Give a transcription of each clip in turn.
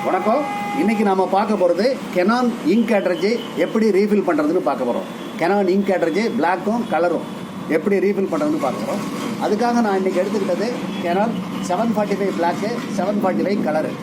வணக்கம். இன்றைக்கி நாம் பார்க்க போகிறது கெனான் இங்க் கேட்ரேஜ் எப்படி ரீஃபில் பண்ணுறதுன்னு பார்க்க போகிறோம். கெனான் இங்க் கேட்ரேஜ் பிளாக்கும் கலரும் எப்படி ரீஃபில் பண்ணுறதுன்னு பார்க்க போகிறோம். அதுக்காக நான் இன்றைக்கி எடுத்துக்கிட்டது கெனான் 745 பிளாக்கு, 745 கலரு.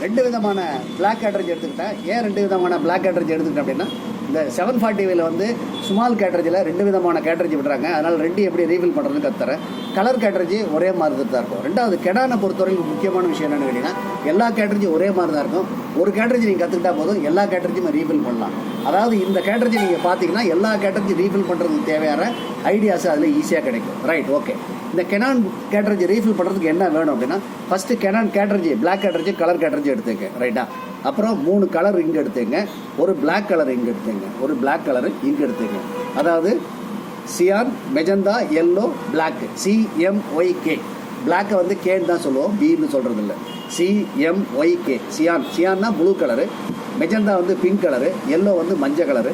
ரெண்டு விதமான பிளாக் கேட்ரேஜ் எடுத்துக்கிட்டேன். ஏன் ரெண்டு விதமான பிளாக் கேட்ரேஜ் எடுத்துக்கிட்டேன் அப்படின்னா, இந்த 745 வந்து ஸ்மால் கேட்ரேஜில் ரெண்டு விதமான கேட்ரேஜ் விடுறாங்க. அதனால் ரெண்டு எப்படி ரீஃபில் பண்ணுறதுன்னு கற்றுறேன். கலர் கேட்ரேஜ் ஒரே மாதிரி தான் இருக்கும். ரெண்டாவது கெனானை பொறுத்தவரைக்கும் முக்கியமான விஷயம் என்னென்னு கேட்டிங்கன்னா, எல்லா கேட்ரேஜும் ஒரே மாதிரி தான் இருக்கும். ஒரு கேட்ரேஜ் நீங்கள் கற்றுக்கிட்டா போதும், எல்லா கேட்ரேஜுமே ரீஃபில் பண்ணலாம். அதாவது இந்த கேட்ரேஜ் நீங்கள் பார்த்தீங்கன்னா எல்லா கேட்ரேஜ் ரீஃபில் பண்ணுறதுக்கு தேவையான ஐடியாஸ் அதில் ஈஸியாக கிடைக்கும். Right, okay. இந்த கெனான் கேட்ரேஜ் ரீஃபில் பண்ணுறதுக்கு என்ன வேணும் அப்படின்னா, first Canon cartridge black cartridge, colour cartridge எடுத்துக்க. ரைட்டா? அப்புறம் 3 கலர் இங்கு எடுத்துங்க, ஒரு பிளாக் கலர் இங்கு எடுத்துங்க, ஒரு பிளாக் கலர் இங்கு எடுத்துங்க. அதாவது cyan, magenta, yellow, black, CMYK. பிளாக்கை வந்து கேன்னு தான் சொல்லுவோம், பின்னு சொல்கிறது இல்லை. CMYK, cyan. சியான்னா ப்ளூ கலரு, மெஜந்தா வந்து பிங்க் கலரு, எல்லோ வந்து மஞ்சள் கலரு,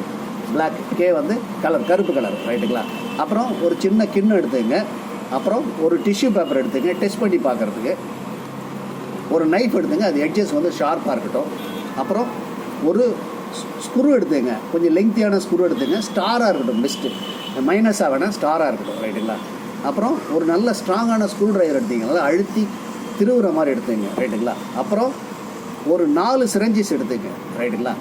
பிளாக் கே வந்து கலர் கருப்பு கலர். ரைட்டுங்களா? அப்புறம் ஒரு சின்ன கிண்ணம் எடுத்துங்க. அப்புறம் ஒரு டிஷ்யூ பேப்பர் எடுத்துங்க, டெஸ்ட் பண்ணி பார்க்குறதுக்கு. ஒரு நைஃப் எடுத்துங்க, அது எட்ஜஸ் வந்து ஷார்ப்பாக இருக்கட்டும். அப்புறம் ஒரு ஸ்க்ரூ எடுத்துங்க, கொஞ்சம் லெங்க்த்தியான ஸ்க்ரூ எடுத்துங்க, ஸ்டாராக இருக்கட்டும், பெஸ்ட்டு. மைனஸாக வேணால் ஸ்டாராக இருக்கட்டும். ரைட்டுங்களா? அப்புறம் ஒரு நல்ல ஸ்ட்ராங்கான ஸ்க்ரூ ட்ரைவர் எடுத்தீங்க, நல்லா அழுத்தி திருவுற மாதிரி எடுத்துங்க. ரைட்டுங்களா? அப்புறம் ஒரு 4 சிரஞ்சிஸ் எடுத்துங்க. ரைட்டுங்களா?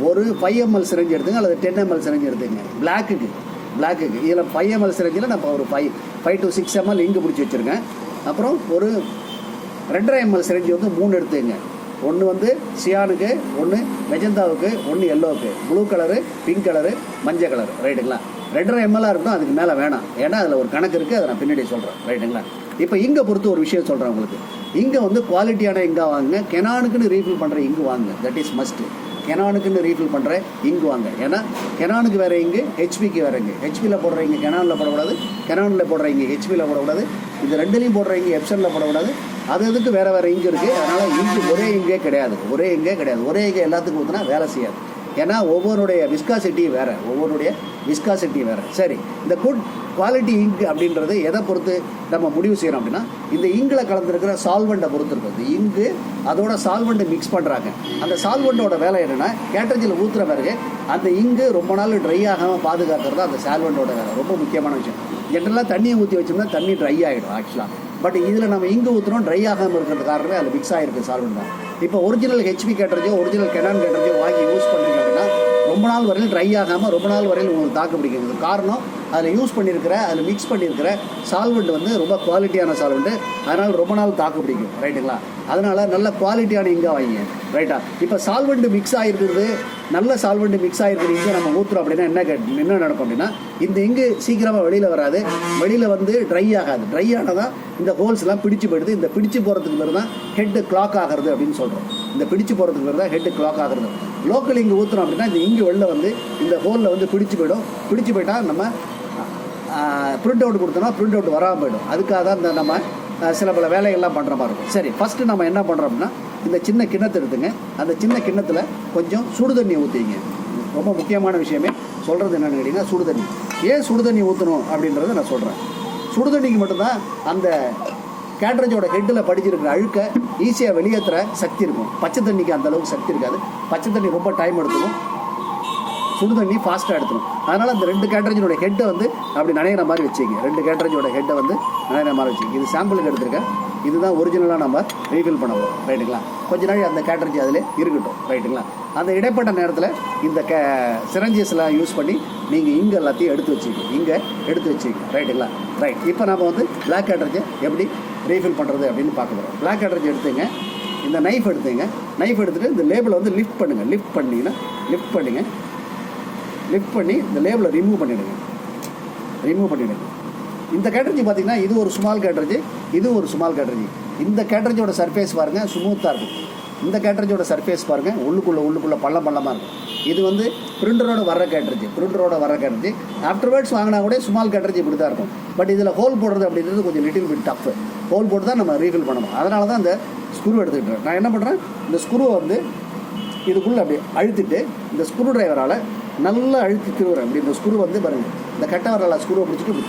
ஒரு 5 ml சிரஞ்சி எடுத்துங்க, அல்லது 10 ml சிரஞ்சி எடுத்துங்க. பிளாக்குக்கு இதில் 5 ml சிரஞ்சில் நான் ஒரு 5 to 6 ml இங்கு பிடிச்சி வச்சுருக்கேன். அப்புறம் ஒரு 2.5 ml சிரஞ்சி வந்து 3 எடுத்துங்க. ஒன்று வந்து சியானுக்கு, ஒன்று மெஜந்தாவுக்கு, ஒன்று எல்லோவுக்கு. ப்ளூ கலரு, பிங்க் கலரு, மஞ்சள் கலர். ரைட்டுங்களா? 2.5 ml இருக்கணும், அதுக்கு மேலே வேணாம். ஏன்னா அதில் ஒரு கணக்கு இருக்குது, அதை நான் பின்னாடி சொல்கிறேன். ரைட்டுங்களா? இப்போ இங்கே பொறுத்து ஒரு விஷயம் சொல்கிறேன் உங்களுக்கு. இங்கே வந்து குவாலிட்டியான இங்கா வாங்குங்க. கெனானுக்குன்னு ரீஃபில் பண்ணுற இங்கு வாங்குங்க. That is must. கெனானுக்குன்னு ரீஃபில் பண்ணுற இங்கு வாங்க. ஏன்னா கெனானுக்கு வேறு இங்கு, ஹெச்பிக்கு வேறு இங்கு. ஹெச்பியில் போடுற இங்கு கெனானில் போடக்கூடாது, கெனானில் போடுற இங்கு ஹெச்பியில் போடக்கூடாது, இது ரெண்டுலேயும் போடுற இங்கு எப்சனில் போடக்கூடாது. அதுக்கு வேறு இங்கு இருக்குது. அதனால் இங்கு ஒரே இங்கே கிடையாது. ஒரே இங்கே எல்லாத்துக்கும் ஊற்றினா வேலை செய்யாது. ஏன்னா ஒவ்வொருடைய விஸ்காசிட்டி வேறு. சரி, இந்த குட் குவாலிட்டி இங்க் அப்படின்றது எதை பொறுத்து நம்ம முடிவு செய்கிறோம் அப்படின்னா, இந்த இங்கில் கலந்துருக்கிற சால்வெண்ட்டை பொறுத்து இருக்கும். இந்த இங்கு அதோட சால்வெண்ட்டை மிக்ஸ் பண்ணுறாங்க. அந்த சால்வெண்ட்டோட வேலை என்னென்னா, கேட்ரேஜில் ஊற்றுற பிறகு அந்த இங்கு ரொம்ப நாள் ட்ரை ஆகாமல் பாதுகாக்கிறது அந்த சால்வெண்ட்டோட வேலை. ரொம்ப முக்கியமான விஷயம். ஜென்ரலாக தண்ணியை ஊற்றி வச்சோம்னா தண்ணி ட்ரை ஆகிடும் ஆக்சுவலாக. பட் இதில் நம்ம இங்கு ஊற்றுறோம், ட்ரை ஆகாமல் இருக்கிறது காரணமே அதில் மிக்ஸ் ஆகிருக்கு சால்வெண்ட் தான். இப்போ ஒரிஜினல் ஹெச்பி கேட்ரேஜோ, ஒரிஜினல் கெனான் கேட்ரேஜோ வாங்கி யூஸ் பண்ணுறீங்க அப்படின்னா, ரொம்ப நாள் வரையில் ட்ரை ஆகாமல் ரொம்ப நாள் வரையில் உங்களுக்கு தாக்கு பிடிக்கிறது காரணம் அதில் மிக்ஸ் பண்ணியிருக்கிற சால்வெண்ட் வந்து ரொம்ப குவாலிட்டியான சால்வெண்ட்டு. அதனால் ரொம்ப நாள் தாக்கு பிடிக்கும். ரைட்டுங்களா? அதனால் நல்ல குவாலிட்டியான இங்கா வாங்கிங்க. ரைட்டா? இப்போ சால்வெண்ட் மிக்ஸ் ஆகிருக்கிறது, நல்ல சால்வெண்ட் மிக்ஸ் ஆகிருக்கிறது இங்கே நம்ம ஊற்றுறோம் அப்படின்னா என்ன நடக்கும் அப்படின்னா, இந்த இங்கு சீக்கிரமாக வெளியில் வராது, வெளியில் வந்து ட்ரை ஆகாது. ட்ரை ஆனதான் இந்த ஹோல்ஸ்லாம் பிடிச்சி போயிடுது. இந்த பிடிச்சி போகிறதுக்கு பேர் தான் ஹெட்டு கிளாக் ஆகிறது அப்படின்னு சொல்கிறோம். இந்த பிடிச்சி போகிறதுக்கு பேர் தான் ஹெட்டு கிளாக் ஆகிறது. லோக்கல் இங்கு ஊற்றுறோம் அப்படின்னா இந்த இங்கு வெளில வந்து இந்த ஹோலில் வந்து பிடிச்சி போயிட்டால் நம்ம பிரிண்ட் அவுட் கொடுத்தோன்னா பிரிண்ட் அவுட் வராமல் போயிடும். அதுக்காக தான் இந்த நம்ம சில பல வேலைகள்லாம் பண்ணுற மாதிரி இருக்கும். சரி, ஃபஸ்ட்டு நம்ம என்ன பண்ணுறோம் அப்படின்னா, இந்த சின்ன கிண்ணத்தை எடுத்துங்க. அந்த சின்ன கிண்ணத்தில் கொஞ்சம் சுடு தண்ணி ஊற்றிங்க. ரொம்ப முக்கியமான விஷயமே சொல்கிறது என்னென்னு கேட்டிங்கன்னா, சுடு தண்ணி. ஏன் சுடு தண்ணி ஊற்றணும் அப்படின்றத நான் சொல்கிறேன். சுடு தண்ணிக்கு மட்டும்தான் அந்த கேட்ரேஜோட ஹெட்டில் படிச்சிருக்கிற அழுக்க ஈஸியாக வெளியேற்றுற சக்தி இருக்கும். பச்சை தண்ணிக்கு அந்தளவுக்கு சக்தி இருக்காது. பச்சை தண்ணி ரொம்ப டைம் எடுத்துக்கும், சுடு தண்ணி ஃபாஸ்ட்டாக எடுத்துடும். அதனால் அந்த 2 கேட்ரேஜோட ஹெட்டை வந்து அப்படி நனைகிற மாதிரி வச்சுங்க. 2 கேட்ரேஜோட ஹெட்டை வந்து நனைகிற மாதிரி வச்சுங்க. இது சாம்பிளுக்கு எடுத்துருக்கேன். இதுதான் ஒரிஜினலாக நம்ம ரீஃபில் பண்ண போகிறோம். ரைட்டுங்களா? கொஞ்ச நாள் அந்த கேட்ரேஜ் அதில் இருக்கட்டும். ரைட்டுங்களா? அந்த இடைப்பட்ட நேரத்தில் இந்த சிரஞ்சஸ்லாம் யூஸ் பண்ணி நீங்கள் இங்கே எல்லாத்தையும் எடுத்து வச்சுங்க. ரைட்டுங்களா? ரைட். இப்போ நம்ம வந்து பிளாக் கேட்ரேஜை எப்படி ரீஃபில் பண்ணுறது அப்படின்னு பார்க்க போகிறோம். பிளாக் கேட்ரேஜ் எடுத்துங்க. இந்த நைஃப் எடுத்துகிட்டு இந்த லேபிளை வந்து லிஃப்ட் பண்ணி இந்த லேபிளை ரிமூவ் பண்ணிவிடுங்க. இந்த கேட்ரேஜ் பார்த்திங்கன்னா இது ஒரு ஸ்மால் கேட்ரேஜ், இது ஒரு ஸ்மால் கேட்ரேஜ். இந்த கேட்ரேஜோட சர்ஃபேஸ் பாருங்கள், ஸ்மூத்தாக இருக்கும். இந்த கேட்ரேஜோட சர்ஃபேஸ் பாருங்கள், உள்ளுக்குள்ளே பள்ளமாக இருக்கும். இது வந்து பிரிண்டரோட வர்ற கேட்ரேஜ். ஆஃப்டர்வேர்ட்ஸ் வாங்கினா கூட ஸ்மால் கேட்ரேஜ் இப்படி தான் இருக்கும். பட் இதில் ஹோல் போடுறது அப்படின்றது கொஞ்சம் லிட்டில் பிட் டஃப். ஹோல் போட்டு தான் நம்ம ரீஃபில் பண்ணணும். அதனால தான் இந்த ஸ்க்ரூ எடுத்துக்கிட்டேன். நான் என்ன பண்ணுறேன், இந்த ஸ்க்ரூவை வந்து இதுக்குள்ளே அப்படி அழுத்திட்டு இந்த ஸ்க்ரூ ட்ரைவரால் நல்லா அழுத்தி திருவுறேன். இப்படி இந்த ஸ்க்ரூ வந்து பாருங்கள், இந்த கட்டை வரலால் ஸ்க்ரூவை பிடிச்சிட்டு இப்படி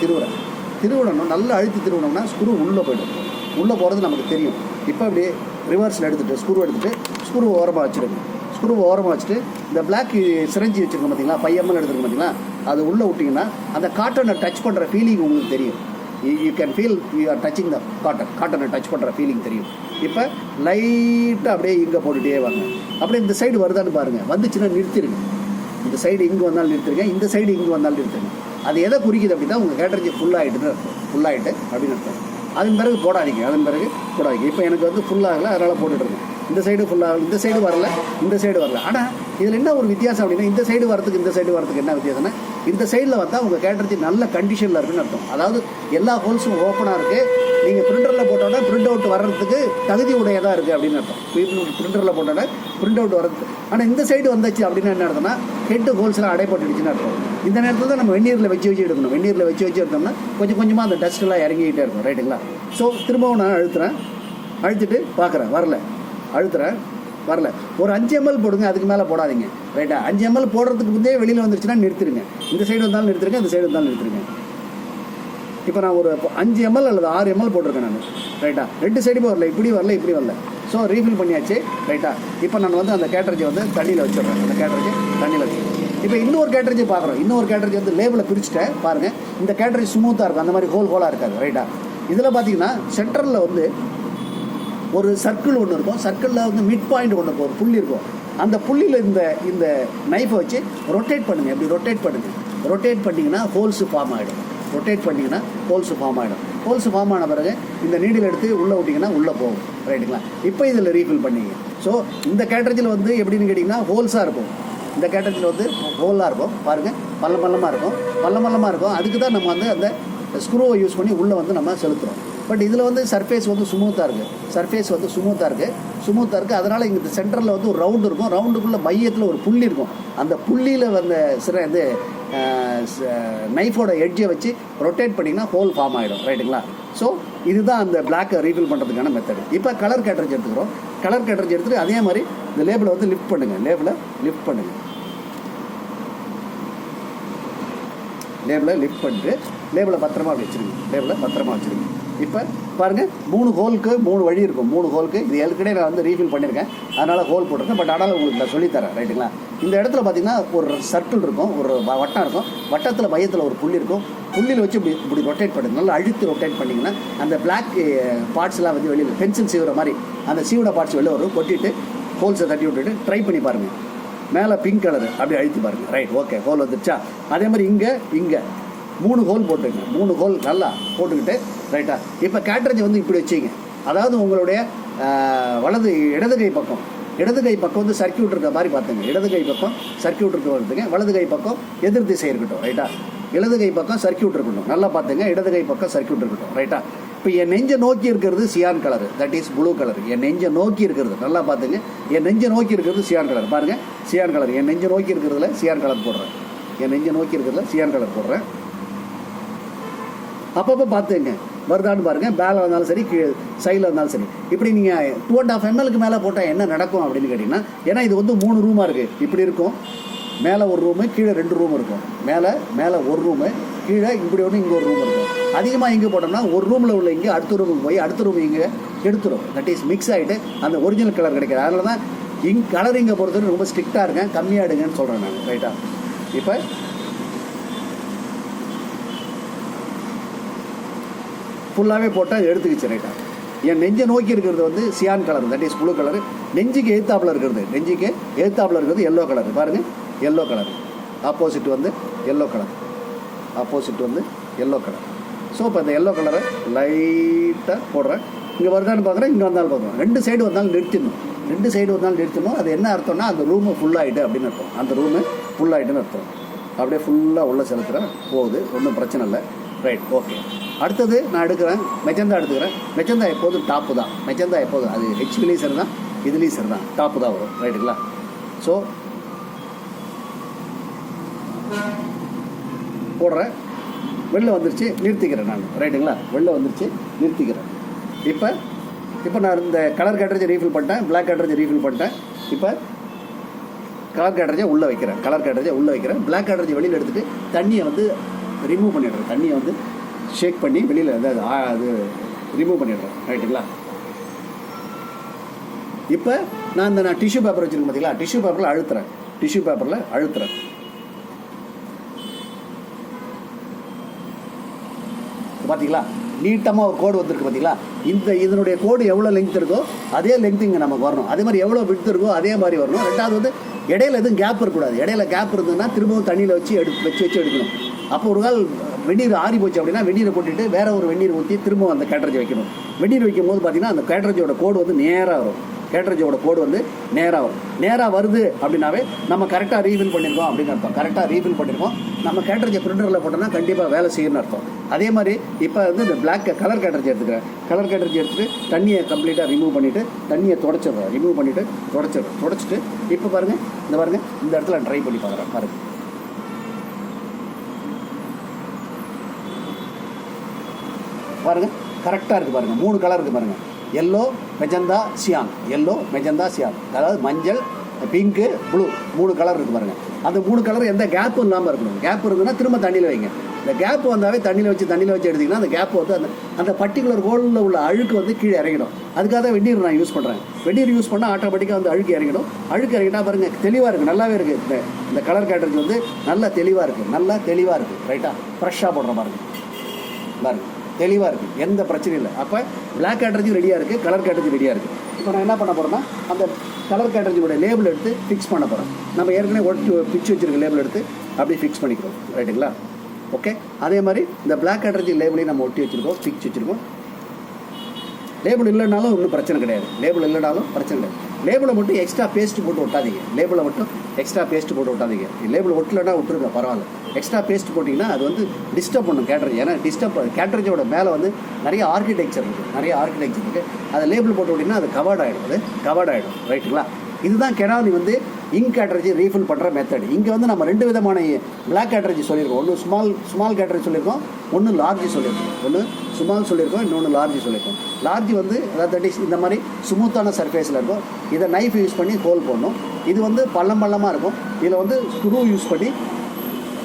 திருவிடணும். நல்லா அழுத்தி திருவிடணும்னா ஸ்க்ரூ உள்ளே போய்டும். உள்ளே போகிறது நமக்கு தெரியும். இப்போ அப்படியே ரிவர்ஸில் எடுத்துகிட்டு ஸ்க்ரூ எடுத்துகிட்டு ஸ்க்ரூ ஓரமாக வச்சுடுங்க. ஸ்க்ரூ ஓரமாக வச்சுட்டு இந்த பிளாக் சிரஞ்சி வச்சுருக்கோம் பார்த்தீங்களா, 5 ml எடுத்துருக்கோம் பார்த்தீங்களா, அது உள்ளே விட்டிங்கன்னா அந்த காட்டனை டச் பண்ணுற ஃபீலிங் உங்களுக்கு தெரியும். You can feel you are touching the காட்டனை டச் பண்ணுற ஃபீலிங் தெரியும். இப்போ லைட்டாக அப்படியே இங்கே போட்டுகிட்டே வாங்க. அப்படியே இந்த சைடு வருதான்னு பாருங்கள். வந்துச்சுன்னா நிறுத்திடுங்க. இந்த சைடு இங்கே வந்தாலும் நிறுத்துருங்க, இந்த சைடு இங்கே வந்தாலும் நிறுத்துருங்க. அது எதை குறிக்குது அப்படின்னா உங்கள் கேட்டரிஜி ஃபுல்லாகிட்டுன்னு அர்த்தம். ஃபுல்லாகிட்டு அப்படின்னு அர்த்தம். அதன் பிறகு போடாதீங்க. இப்போ எனக்கு வந்து ஃபுல்லாகலை, அதனால் போட்டுட்ருக்கேன். இந்த சைடு ஃபுல்லாக, இந்த சைடு வரல, இந்த சைடு வரல. ஆனால் இதில் என்ன ஒரு வித்தியாசம் அப்படின்னா, இந்த சைடு வரதுக்கு இந்த சைடு வரதுக்கு என்ன வித்தியாசம்னா, இந்த சைடில் வந்தால் உங்கள் கேட்டரிஜி நல்ல கண்டிஷனில் இருக்குன்னு அர்த்தம். அதாவது எல்லா ஹோல்ஸும் ஓப்பனாக இருக்குது. நீங்கள் பிரிண்டரில் போட்டோன்னா பிரிண்ட் அவுட் வர்றதுக்கு தகுதி உடையதாக இருக்குது அப்படின்னு அர்த்தம். பிரிண்டரில் போட்டோன்னா பிரிண்ட் அவுட் வர்றதுக்கு. ஆனால் இந்த சைடு வந்துச்சு அப்படின்னா என்ன அர்த்தம்னா, ஹெட்டு ஹோல்ஸ்லாம் அடைப்பட்டுடுச்சுன்னு அர்த்தம். இந்த நேரத்தில் தான் நம்ம வெந்நீரில் வச்சு எடுக்கணும். வெந்நீரில் வச்சு எடுத்தோம்னா கொஞ்சம் கொஞ்சமாக அந்த டஸ்ட்டெல்லாம் இறங்கிக்கிட்டே இருக்கும். ரைட்டுங்களா? ஸோ திரும்பவும் நான் அழுத்திட்டு பார்க்குறேன், வரல. அழுத்துறேன், வரல. ஒரு 5 ml போடுங்க, அதுக்கு மேலே போடாதீங்க. ரைட்டா? 5 ml போடுறதுக்கு முன்னே வெளியில் வந்துருச்சுன்னா நிறுத்திடுங்க. இந்த சைடு வந்தாலும் நிறுத்திருங்க, இந்த சைடு வந்தாலும் நிறுத்திருங்க. இப்போ நான் ஒரு 5 ml அல்லது 6 ml போட்டிருக்கேன் நான். ரைட்டா? 2 சைடுமே வரல, இப்படி வரல. ஸோ ரீஃபில் பண்ணியாச்சு. ரைட்டா? இப்போ நான் வந்து அந்த கேட்டரிஜி வந்து தண்ணியில் வச்சிடுறேன். அந்த கேட்டரிஜி தண்ணியில் வச்சுருக்கேன். இப்போ இன்னொரு கேட்டரிஜி பார்க்குறோம். இன்னொரு கேட்டரிஜி வந்து லேபிளை பிரிச்சுட்டேன் பாருங்கள். இந்த கேட்டரிஜி ஸ்மூத்தாக இருக்கும், அந்த மாதிரி ஹோலாக இருக்காது. ரைட்டா? இதில் பார்த்தீங்கன்னா சென்டரில் வந்து ஒரு சர்க்கிள் ஒன்று இருக்கும். சர்க்கிளில் வந்து மிட் பாயிண்ட் ஒன்று இருக்கும், ஒரு புள்ளி இருக்கும். அந்த புள்ளியில் இந்த நைஃபை வச்சு ரொட்டேட் பண்ணுங்கள். எப்படி ரொட்டேட் பண்ணிங்கன்னா ஹோல்ஸு ஃபார்ம் ஆகிடும். ஹோல்ஸு ஃபார்ம் ஆன பிறகு இந்த நீடில் எடுத்து உள்ளே விட்டிங்கன்னா உள்ளே போகும். ரைட்டுங்களா? இப்போ இதில் ரீஃபில் பண்ணிங்க. ஸோ இந்த கேட்டரிஜியில் வந்து எப்படின்னு கேட்டிங்கன்னா ஹோல்ஸாக இருக்கும். இந்த கேட்டரிஜியில் வந்து ஹோலாக இருக்கும் பாருங்கள், பள்ளமாக இருக்கும். அதுக்கு தான் நம்ம வந்து அந்த ஸ்க்ரூவை யூஸ் பண்ணி உள்ளே வந்து நம்ம செலுத்துகிறோம். பட் இதில் வந்து சர்ஃபேஸ் வந்து ஸ்மூத்தாக இருக்குது. அதனால் இங்கே சென்டரில் வந்து ஒரு ரவுண்டு இருக்கும். ரவுண்டுக்குள்ளே மையத்தில் ஒரு புள்ளி இருக்கும். அந்த புள்ளியில் வந்து இது நைஃபோட எட்ஜை வச்சு ரொட்டேட் பண்ணிங்கன்னா ஹோல் ஃபார்ம் ஆகிடும். ரைட்டுங்களா? ஸோ இதுதான் அந்த பிளாக்கை ரீஃபில் பண்ணுறதுக்கான மெத்தட். இப்போ கலர் கேட்டரிஜி எடுத்துக்கிறோம். கலர் கேட்டரிஜி எடுத்துகிட்டு அதே மாதிரி இந்த லேபிளை வந்து லிஃப்ட் பண்ணுங்கள். லேபிளை லிஃப்ட் பண்ணிட்டு லேபிளை பத்திரமா வச்சுருங்க. இப்போ பாருங்கள், 3 ஹோலுக்கு 3 வழி இருக்கும். 3 ஹோலுக்கு இது ஏற்கனவே நான் வந்து ரீஃபில் பண்ணியிருக்கேன், அதனால் ஹோல் போட்டிருக்கேன். பட் ஆனால் உங்களுக்கு நான் சொல்லித்தரேன். ரைட்டுங்களா? இந்த இடத்துல பார்த்தீங்கன்னா ஒரு சர்க்கிள் இருக்கும், ஒரு வட்டம் இருக்கும். வட்டத்தில் மையத்தில் ஒரு புள்ளி இருக்கும். புள்ளியில் வச்சு இப்படி ரொட்டேட் பண்ணுங்க. நல்லா அழுத்தி ரொட்டேட் பண்ணிங்கன்னா அந்த பிளாக் பார்ட்ஸ்லாம் வந்து வெளியில் பென்சில் சீவுற மாதிரி அந்த சீவுட பார்ட்ஸ் வெளில வரும். கொட்டிட்டு ஹோல்ஸை தட்டி விட்டுட்டு ட்ரை பண்ணி பாருங்கள். மேலே பிங்க் கலரு அப்படி அழுத்தி பாருங்கள். ரைட், ஓகே, ஹோல் வந்துடுச்சா? அதே மாதிரி இங்கே 3 ஹோல் போட்டுருங்க. 3 ஹோல் நல்லா போட்டுக்கிட்டு ரைட்டா? இப்போ கேட்டரிஜி வந்து இப்படி வச்சிங்க. அதாவது உங்களுடைய இடது கை பக்கம் வந்து சர்க்கியூட் இருக்க மாதிரி பார்த்துங்க. இடது கை பக்கம் சர்க்கியூட் இருக்க வருதுங்க. வலது கை பக்கம் எதிர் திசை இருக்கட்டும். ரைட்டா? இடது கை பக்கம் சர்க்கியூட் இருக்கட்டும். நல்லா பார்த்துங்க. இடது கை பக்கம் சர்க்கியூட் இருக்கட்டும். ரைட்டா? இப்போ என் நெஞ்சை நோக்கி இருக்கிறது cyan colour, that is blue colour. என் நெஞ்சை நோக்கி இருக்கிறது நல்லா பார்த்துங்க. என் நெஞ்சை நோக்கி இருக்கிறது சியான் கலர். பாருங்கள், சியான் கலர். என் நெஞ்சை நோக்கி இருக்கிறதுல சியான் கலர் போடுறேன். அப்பப்போ பார்த்துங்க வருதான்னு பாருங்கள். பேலில் இருந்தாலும் சரி, சைடில் இருந்தாலும் சரி. இப்படி நீங்கள் 2.5 ml மேலே போட்டால் என்ன நடக்கும் அப்படின்னு கேட்டிங்கன்னா, ஏன்னா இது வந்து 3 ரூமாக இருக்குது. இப்படி இருக்கும். மேலே ஒரு ரூமு, கீழே 2 ரூம் இருக்கும். மேலே ஒரு ரூமு, கீழே இப்படி ஒன்று, இங்கே ஒரு ரூம் இருக்கும். அதிகமாக இங்கே போட்டோம்னா ஒரு ரூமில் உள்ள இங்கே அடுத்த ரூமுக்கு போய் அடுத்த ரூம் இங்கே எடுத்துரும். தட் இஸ் மிக்ஸ் ஆகிட்டு அந்த ஒரிஜினல் கலர் கிடைக்காது. அதனால தான் கலரிங்கை பொறுத்தவரை ரொம்ப ஸ்ட்ரிக்டாக இருக்கேன், கம்மியாக எடுங்கன்னு சொல்கிறேன் நான். ரைட்டா? இப்போ ஃபுல்லாகவே போட்டால் எடுத்துக்கிச்சு. ரைட்டா? என் நெஞ்சை நோக்கி இருக்கிறது வந்து cyan colour, that is blue colour. நெஞ்சுக்கு எதிர்த்தாப்பில் இருக்கிறது எல்லோ கலர். பாருங்கள், எல்லோ கலர். ஆப்போசிட் வந்து எல்லோ கலர். ஸோ இப்போ இந்த எல்லோ கலரை லைட்டாக போடுறேன். இங்கே வருதான்னு பார்க்குறேன், இங்கே வந்தாலும் பார்க்குறேன். 2 சைடு வந்தாலும் நிறுத்திடணும். அது என்ன அர்த்தம்னா அந்த ரூமு ஃபுல்லாகிட்டு அப்படின்னு அர்த்தம். அர்த்தம். அப்படியே ஃபுல்லாக உள்ள செலுத்துகிறேன். போகுது, ஒன்றும் பிரச்சனை இல்லை. Right, okay. அடுத்தது நான் எடுக்கிறேன், மெஜந்தா எடுத்துக்கிறேன். மெஜந்தா எப்போதும் டாப்பு தான். அது ஹெச்பிலையும் சரி தான், இதுலேயும் சரி தான், டாப்பு தான் வரும். ரைட்டுங்களா? ஸோ போடுறேன். வெளில வந்துருச்சு, நிறுத்திக்கிறேன் நான். ரைட்டுங்களா? நிறுத்திக்கிறேன். இப்போ நான் இந்த கலர் கேட்டரிஜை ரீஃபில் பண்ணிட்டேன், பிளாக் கேட்டரிஜை ரீஃபில் பண்ணிட்டேன். இப்போ கலர் கேட்டரிஜை உள்ளே வைக்கிறேன். பிளாக் கேட்டரிஜை வெளியில் எடுத்துகிட்டு தண்ணியை வந்து ரிமூவ் பண்ணிடுறேன். தண்ணியை வந்து ஷேக் பண்ணி வெளியில் அது ரிமூவ் பண்ணிடுறேன். ரைட்டுங்களா? இப்போ நான் டிஷ்யூ பேப்பர் வச்சுருக்கேன் பார்த்தீங்களா, டிஷ்யூ பேப்பரில் அழுத்துறேன், டிஷ்யூ பேப்பரில் அழுத்துறேன். பார்த்தீங்களா நீட்டமாக ஒரு கோடு வந்துருக்கு பார்த்தீங்களா. இதனுடைய கோடு எவ்வளோ லெங்க் இருக்கோ அதே லெங்க் இங்கே நமக்கு வரணும். அதே மாதிரி எவ்வளோ விட்த் இருக்கோ அதே மாதிரி வரணும். ரெண்டாவது வந்து இடையில எதுவும் கேப் இருக்கக்கூடாது. இடையில கேப் இருந்ததுன்னா திரும்பவும் தண்ணியில் வச்சு எடுக்கணும். அப்போ ஒரு கால் வெந்நீர் ஆறி போச்சு அப்படின்னா வெந்நீரை கொட்டிட்டு வேற ஒரு வெந்நீர் ஊற்றி திரும்பவும் அந்த கேட்ரேஜ் வைக்கணும். வெந்நீர் வைக்கும் போது பார்த்தீங்கன்னா அந்த கேட்ரேஜோட கோடு வந்து நேராக வரும். கேட்ரேஜோட கோடு வந்து நேராக வரும். நேராக வருது அப்படின்னாவே நம்ம கரெக்டாக ரீஃபில் பண்ணியிருக்கோம் அப்படின்னு அர்த்தம். கரெக்டாக ரீஃபில் பண்ணியிருக்கோம். நம்ம கேட்ரேஜை பிரிண்டரில் போட்டோம்னா கண்டிப்பாக வேலை செய்யணும்னு அர்த்தம். அதே மாதிரி இப்போ வந்து இந்த பிளாக் கலர் கேட்ரேஜ் எடுத்துக்கிறேன். கலர் கேட்ரேஜ் எடுத்துகிட்டு தண்ணியை கம்ப்ளீட்டாக ரிமூவ் பண்ணிவிட்டு தண்ணியை தொடச்சிடுறேன். ரிமூவ் பண்ணிவிட்டு தொடச்சிட்டு இப்போ பாருங்கள், இந்த இடத்துல ட்ரை பண்ணி பார்க்குறேன். பாருங்கள் கரெக்டாக இருக்குது. பாருங்கள் 3 கலர் இருக்குது. பாருங்கள் எல்லோ மெஜந்தா சியான், அதாவது மஞ்சள், பிங்க்கு, ப்ளூ 3 கலர் இருக்குது. பாருங்கள் அந்த 3 கலர் எந்த கேப்பும் இல்லாமல் இருக்கணும். கேப் இருந்ததுன்னா திரும்ப தண்ணியில் வைங்க. இந்த கேப் வந்தாவே தண்ணியில் வச்சு எடுத்திங்கன்னா அந்த கேப் வந்து அந்த பர்டிகுலர் ஹோலில் உள்ள அழுக்கு வந்து கீழே இறங்கிடும். அதுக்காக தான் வெந்நீர் நான் யூஸ் பண்ணுறேன். வெந்நீர் யூஸ் பண்ணால் ஆட்டோமேட்டிக்காக வந்து அழுக்கு இறங்கிடும். அழுக்கு இறங்கிட்டா பாருங்கள் தெளிவாக இருக்குது, நல்லாவே இருக்குது. இந்த கலர் கேட்ரேஜ் வந்து நல்லா தெளிவாக இருக்குது. ரைட்டாக ஃப்ரெஷ்ஷாக போடுற பாருங்கள் தெளிவாக இருக்குது, எந்த பிரச்சனையும் இல்லை. அப்போ பிளாக் கேட்ரேஜும் ரெடியாக இருக்குது, கலர் கேட்ரேஜும் ரெடியாக இருக்குது. இப்போ நான் என்ன பண்ண போகிறேன்னா அந்த கலர் கேட்ரேஜோட லேபிள் எடுத்து ஃபிக்ஸ் பண்ண போகிறேன். நம்ம ஏற்கனவே பிச்சு வச்சுருக்க லேபிள் எடுத்து அப்படியே ஃபிக்ஸ் பண்ணிக்கிறோம். ரைட்டுங்களா? ஓகே. அதே மாதிரி இந்த பிளாக் கேட்ரேஜ் லேபிளையும் நம்ம ஒட்டி வச்சுருக்கோம், ஃபிக்ஸ் வச்சுருக்கோம். லேபிள் இல்லைனாலும் ஒன்றும் பிரச்சனை கிடையாது. லேபிளை மட்டும் எக்ஸ்ட்ரா பேஸ்ட் போட்டு ஒட்டாதீங்க. லேபிள் ஒட்டலைன்னா விட்டுருங்க, பரவாயில்ல. எக்ஸ்ட்ரா பேஸ்ட் போட்டிங்கன்னா அது வந்து டிஸ்டர்ப் பண்ணும் கேட்ரேஜ். ஏன்னா கேட்ரேஜோட மேலே வந்து நிறைய ஆர்கிடெக்சர் இருக்குது. அதை லேபிள் போட்டு விட்டிங்கன்னா அது கவர்ட் ஆகிடும். ரைட்டுங்களா? இதுதான் கெனான் வந்து இங்க் கேட்ரேஜ் ரீஃபில் பண்ணுற மெத்தட். இங்கே வந்து நம்ம 2 விதமான பிளாக் கேட்ரேஜ் சொல்லியிருக்கோம். ஒன்று ஸ்மால் கேட்ரேஜ் சொல்லியிருக்கோம், ஒன்று லார்ஜ் சொல்லியிருக்கோம். இன்னொன்று லார்ஜ் சொல்லியிருக்கோம். லார்ஜ் வந்து அதாவது இந்த மாதிரி ஸ்மூத்தான சர்ஃபேஸில் இருக்கும். இதை நைஃப் யூஸ் பண்ணி ஹோல் போடணும். இது வந்து பள்ளமாக இருக்கும். இதில் வந்து ஸ்க்ரூ யூஸ் பண்ணி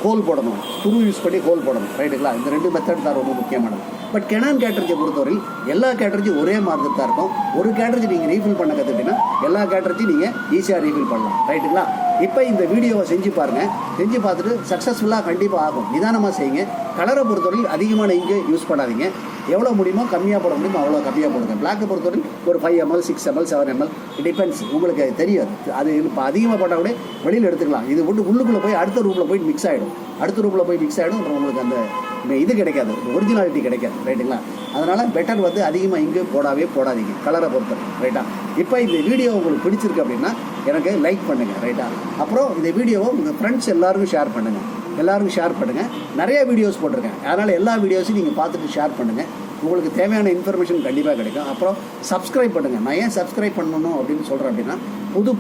ஹோல் போடணும். ரைட்டுங்களா? இந்த 2 மெத்தட் தான் ரொம்ப முக்கியமானது. பட் கெனான் கேட்ரேஜை பொறுத்தவரையில் எல்லா கேட்ரேஜும் ஒரே மாதிரி தான் இருக்கும். ஒரு கேட்ரேஜ் நீங்கள் ரீஃபில் பண்ண கற்றுக்கிட்டீங்கன்னா எல்லா கேட்ரேஜும் நீங்கள் ஈஸியாக ரீஃபில் பண்ணலாம். ரைட்டுங்களா? இப்போ இந்த வீடியோவை செஞ்சு பாருங்கள். செஞ்சு பார்த்துட்டு சக்ஸஸ்ஃபுல்லாக கண்டிப்பாக ஆகும். நிதானமாக செய்யுங்க. கலரை பொறுத்தவரையில் அதிகமான இங்கு யூஸ் பண்ணாதீங்க. எவ்வளோ முடியுமோ கம்மியாக போட முடியுமோ அவ்வளோ கம்மியாக போடுங்க. பிளாக்கை பொறுத்தவரையில் ஒரு 5 ml 6 ml 7 ml டிபெண்ட்ஸ். உங்களுக்கு அது தெரியாது. அது இப்போ அதிகமாக போட்டால் கூட வெளியில் எடுத்துக்கலாம். இது விட்டு உள்ளுக்குள்ளே போய் அடுத்த ரூமில் போய் மிக்ஸ் ஆகிடும். அப்புறம் உங்களுக்கு அந்த இது கிடைக்காது, ஒரிஜினாலிட்டி கிடைக்காது. ரைட்டுங்களா? அதனால் பெட்டர் வந்து அதிகமாக இங்கு போடாதீங்க கலரை பொறுத்தவரை. ரைட்டா? இப்போ இந்த வீடியோ உங்களுக்கு பிடிச்சிருக்கு அப்படின்னா எனக்கு லைக் பண்ணுங்கள். ரைட்டா? அப்புறம் இந்த வீடியோவை உங்கள் ஃப்ரெண்ட்ஸ் எல்லாருக்கும் ஷேர் பண்ணுங்கள். நிறைய வீடியோஸ் போட்டிருக்கேன். அதனால் எல்லா வீடியோஸையும் நீங்கள் பார்த்துட்டு ஷேர் பண்ணுங்கள். உங்களுக்கு தேவையான இன்ஃபர்மேஷன் கண்டிப்பாக கிடைக்கும். அப்புறம் சப்ஸ்கிரைப் பண்ணுங்கள். நான் ஏன் சப்ஸ்கிரைப் பண்ணணும் அப்படின்னு சொல்கிறேன் அப்படின்னா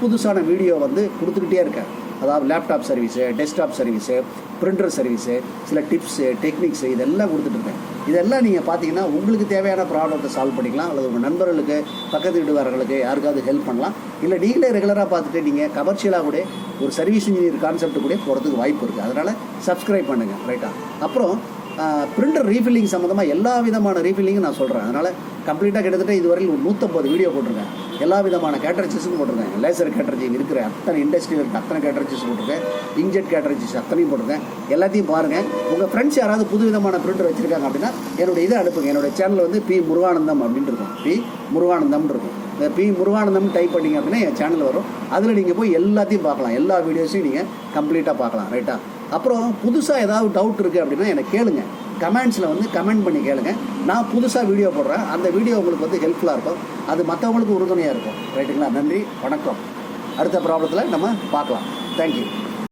புதுசான வீடியோ வந்து கொடுத்துக்கிட்டே இருக்கேன். அதாவது laptop service, desktop service, printer service, சில டிப்ஸு, டெக்னிக்ஸு இதெல்லாம் கொடுத்துட்ருக்கேன். இதெல்லாம் நீங்கள் பார்த்தீங்கன்னா உங்களுக்கு தேவையான ப்ராப்ளத்தை சால்வ் பண்ணிக்கலாம். அல்லது உங்கள் நண்பர்களுக்கு, பக்கத்து வீட்டுக்காரர்களுக்கு யாருக்காவது ஹெல்ப் பண்ணலாம். இல்லை நீங்களே ரெகுலராக பார்த்துட்டு நீங்கள் கமர்ஷியலாக கூட ஒரு சர்வீஸ் இன்ஜினியர் கான்செப்ட் கூட போகிறதுக்கு வாய்ப்பு இருக்குது. அதனால் சப்ஸ்கிரைப் பண்ணுங்கள். ரைட்டா? அப்புறம் பிரிண்டர் ரீஃபில்லிங் சம்மந்தமாக எல்லா விதமான ரீஃபில்லிங்கும் நான் சொல்கிறேன். அதனால் கம்ப்ளீட்டாக கிட்டத்தட்ட இதுவரையில் ஒரு 150 வீடியோ போட்டிருக்கேன். எல்லா விதமான கேட்ரேஜஸும் போட்டிருக்கேன். லேசர் கேட்ரேஜ் இருக்கிற அத்தனை இண்டஸ்ட்ரியில் இருக்க அத்தனை கேட்ரேஜஸ் போட்டிருக்கேன். இன்ஜெட் கேட்ரேஜஸ் அத்தனையும் போட்டிருக்கேன். எல்லாத்தையும் பாருங்கள். உங்கள் ஃப்ரெண்ட்ஸ் யாராவது புது விதமான பிரிண்டர் வச்சுருக்காங்க அப்படின்னா என்னோடய இதை அனுப்புங்க. என்னோடய சேனல் வந்து பி முருகானந்தம் அப்படின்னு இருக்கும். இந்த பி முருகானந்தம் டைப் பண்ணிங்க அப்படின்னா என் சேனல் வரும். அதில் நீங்கள் போய் எல்லாத்தையும் பார்க்கலாம். எல்லா வீடியோஸையும் நீங்கள் கம்ப்ளீட்டாக பார்க்கலாம். ரைட்டா? அப்புறம் புதுசாக ஏதாவது டவுட் இருக்குது அப்படின்னா எனக்கு கேளுங்க. கமெண்ட்ஸில் வந்து கமெண்ட் பண்ணி கேளுங்க. நான் புதுசாக வீடியோ போடுறேன். அந்த வீடியோ உங்களுக்கு வந்து ஹெல்ப்ஃபுல்லாக இருக்கும். அது மற்றவங்களுக்கு உறுதுணையாக இருக்கும். ரைட்டுங்களா? நன்றி, வணக்கம். அடுத்த ப்ராப்ளத்தில் நம்ம பார்க்கலாம். தேங்க்யூ.